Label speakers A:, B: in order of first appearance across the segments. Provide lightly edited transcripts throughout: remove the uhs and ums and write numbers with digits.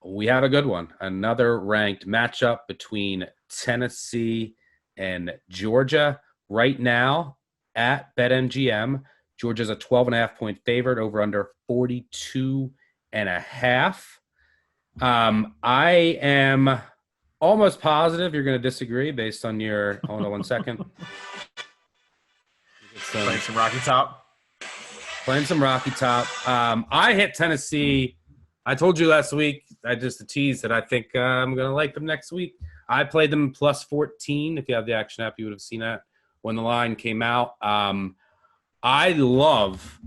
A: we had a good one. Another ranked matchup between Tennessee and Georgia. Right now at BetMGM, Georgia's a 12.5-point favorite, over under 42.5. I am almost positive you're going to disagree based on your. Hold on one second.
B: Playing some Rocky Top.
A: Playing some Rocky Top. I hit Tennessee. I told you last week, I just teased that I think I'm going to like them next week. I played them plus 14. If you have the Action app, you would have seen that when the line came out. I love,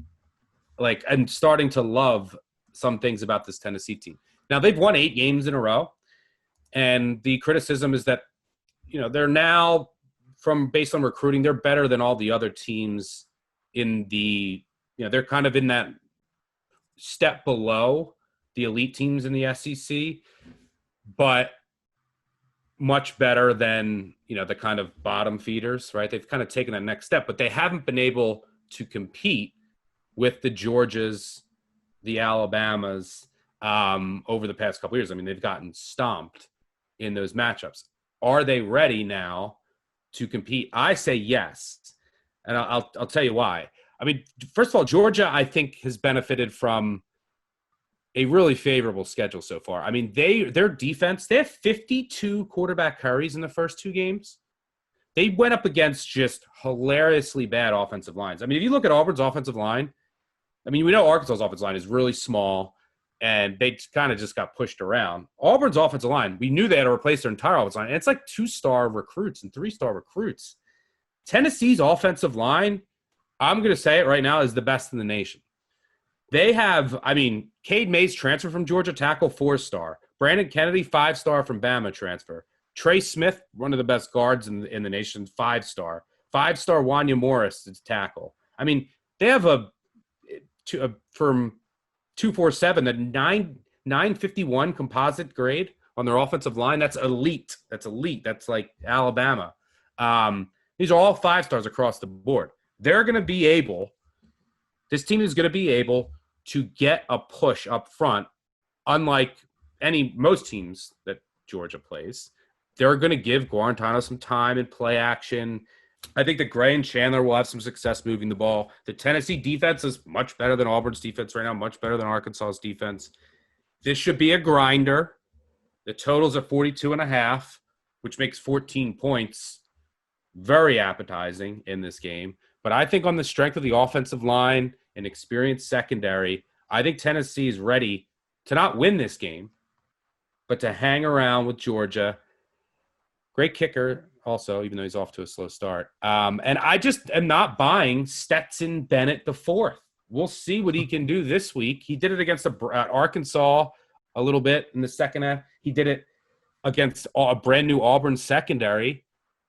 A: I'm starting to love some things about this Tennessee team. Now, they've won 8 games in a row, and the criticism is that, they're now, based on recruiting, they're better than all the other teams in the, they're kind of in that step below the elite teams in the SEC, but much better than, the kind of bottom feeders, right? They've kind of taken that next step, but they haven't been able to compete with the Georgias, the Alabamas, over the past couple of years. I mean, they've gotten stomped in those matchups. Are they ready now to compete? I say yes, and I'll tell you why. I mean, first of all, Georgia, I think, has benefited from a really favorable schedule so far. I mean, their defense, they have 52 quarterback hurries in the first 2 games. They went up against just hilariously bad offensive lines. I mean, if you look at Auburn's offensive line, I mean, we know Arkansas's offensive line is really small, and they kind of just got pushed around. Auburn's offensive line, we knew they had to replace their entire offensive line, and it's like 2-star recruits and 3-star recruits. Tennessee's offensive line, I'm going to say it right now, is the best in the nation. They have, Cade Mays transfer from Georgia, tackle 4-star. Brandon Kennedy, 5-star from Bama transfer. Trey Smith, one of the best guards in the nation, 5-star. 5-star Wanya Morris is tackle. I mean, they have from 247, the 951 composite grade on their offensive line. That's elite. That's like Alabama. These are all 5-stars across the board. This team is going to be able to get a push up front, unlike most teams that Georgia plays. They're going to give Guarantano some time and play action. I think that Gray and Chandler will have some success moving the ball. The Tennessee defense is much better than Auburn's defense right now, much better than Arkansas's defense. This should be a grinder. The total's at 42.5, which makes 14 points very appetizing in this game. But I think on the strength of the offensive line and experienced secondary, I think Tennessee is ready to not win this game, but to hang around with Georgia. Great kicker also, even though he's off to a slow start. And I just am not buying Stetson Bennett IV. We'll see what he can do this week. He did it against Arkansas a little bit in the second half. He did it against a brand new Auburn secondary,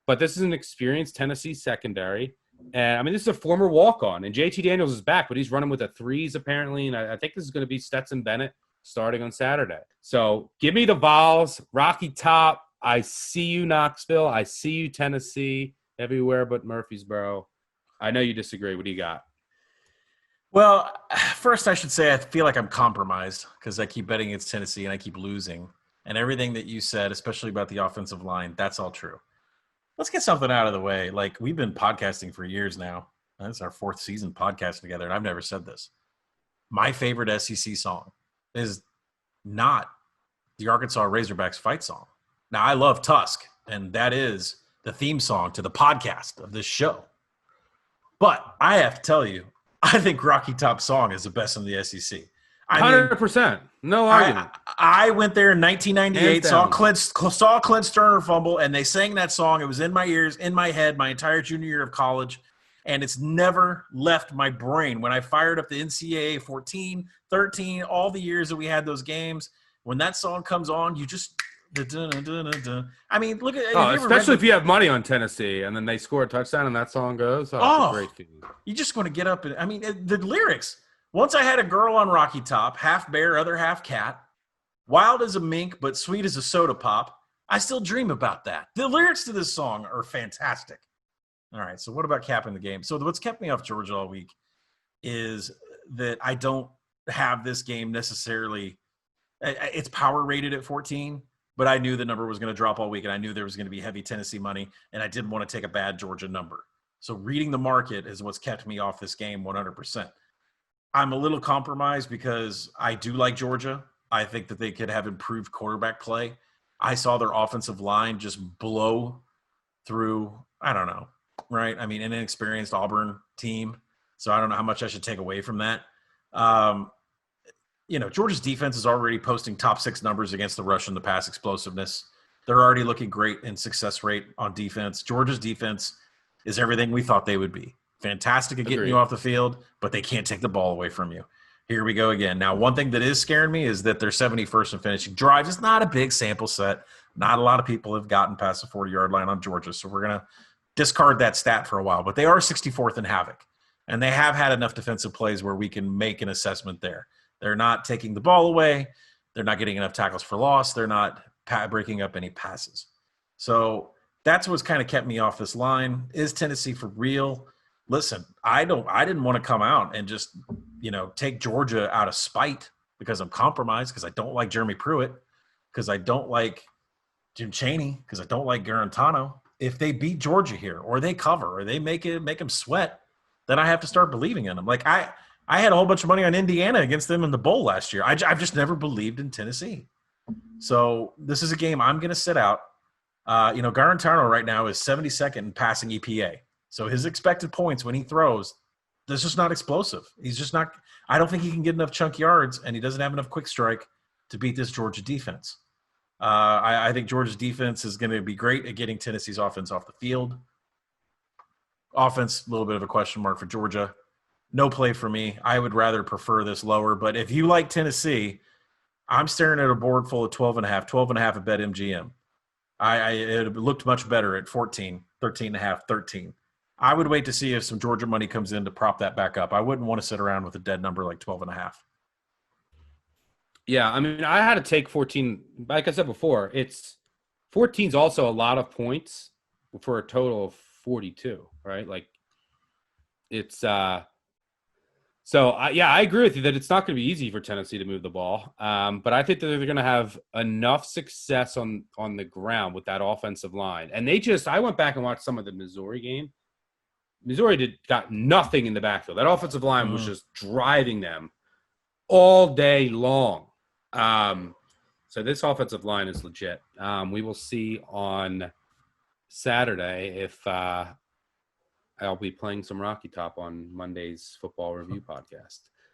A: but this is an experienced Tennessee secondary. And, this is a former walk-on, and JT Daniels is back, but he's running with the 3s apparently, and I think this is going to be Stetson Bennett starting on Saturday. So give me the Vols, Rocky Top. I see you, Knoxville. I see you, Tennessee, everywhere but Murfreesboro. I know you disagree. What do you got?
B: Well, first I should say I feel like I'm compromised because I keep betting against Tennessee and I keep losing. And everything that you said, especially about the offensive line, that's all true. Let's get something out of the way. Like, we've been podcasting for years now. This is our 4th season podcasting together, and I've never said this. My favorite SEC song is not the Arkansas Razorbacks fight song. Now, I love Tusk, and that is the theme song to the podcast of this show. But I have to tell you, I think Rocky Top's song is the best in the SEC.
A: 100%. No argument.
B: I went there in 1998, saw Clint Sterner fumble, and they sang that song. It was in my ears, in my head, my entire junior year of college, and it's never left my brain. When I fired up the NCAA 14, 13, all the years that we had those games, when that song comes on, you just look at
A: especially if you have money on Tennessee, and then they score a touchdown and that song goes. It's a great feeling.
B: You just want to get up and the lyrics. Once I had a girl on Rocky Top, half bear, other half cat, wild as a mink, but sweet as a soda pop. I still dream about that. The lyrics to this song are fantastic. All right, so what about capping the game? So what's kept me off Georgia all week is that I don't have this game necessarily It's power rated at 14, but I knew the number was going to drop all week, and I knew there was going to be heavy Tennessee money, and I didn't want to take a bad Georgia number. So reading the market is what's kept me off this game 100%. I'm a little compromised because I do like Georgia. I think that they could have improved quarterback play. I saw their offensive line just blow through, I don't know, right? I mean, an inexperienced Auburn team. So I don't know how much I should take away from that. Georgia's defense is already posting top 6 numbers against the rush and the pass explosiveness. They're already looking great in success rate on defense. Georgia's defense is everything we thought they would be. Fantastic at getting you off the field, but they can't take the ball away from you. Here we go again. Now, one thing that is scaring me is that they're 71st in finishing drives. It's not a big sample set. Not a lot of people have gotten past the 40-yard line on Georgia, so we're going to discard that stat for a while. But they are 64th in havoc, and they have had enough defensive plays where we can make an assessment there. They're not taking the ball away. They're not getting enough tackles for loss. They're not breaking up any passes. So that's what's kind of kept me off this line. Is Tennessee for real? Listen, I didn't want to come out and just, take Georgia out of spite because I'm compromised, because I don't like Jeremy Pruitt, because I don't like Jim Chaney, because I don't like Garantano. If they beat Georgia here, or they cover, or they make them sweat, then I have to start believing in them. Like I had a whole bunch of money on Indiana against them in the bowl last year. I've just never believed in Tennessee. So this is a game I'm going to sit out. Garantano right now is 72nd in passing EPA. So his expected points when he throws, that's just not explosive. He's just not – I don't think he can get enough chunk yards, and he doesn't have enough quick strike to beat this Georgia defense. I think Georgia's defense is going to be great at getting Tennessee's offense off the field. Offense, a little bit of a question mark for Georgia. No play for me. I would rather prefer this lower. But if you like Tennessee, I'm staring at a board full of 12.5. 12.5 at BetMGM. It looked much better at 14, 13.5, 13. I would wait to see if some Georgia money comes in to prop that back up. I wouldn't want to sit around with a dead number like 12.5.
A: Yeah, I mean, I had to take 14. Like I said before, 14 is also a lot of points for a total of 42, right? Like it's I agree with you that it's not going to be easy for Tennessee to move the ball. But I think that they're going to have enough success on the ground with that offensive line. And I went back and watched some of the Missouri game. Missouri got nothing in the backfield. That offensive line was just driving them all day long. So this offensive line is legit. We will see on Saturday if I'll be playing some Rocky Top on Monday's Football Review podcast.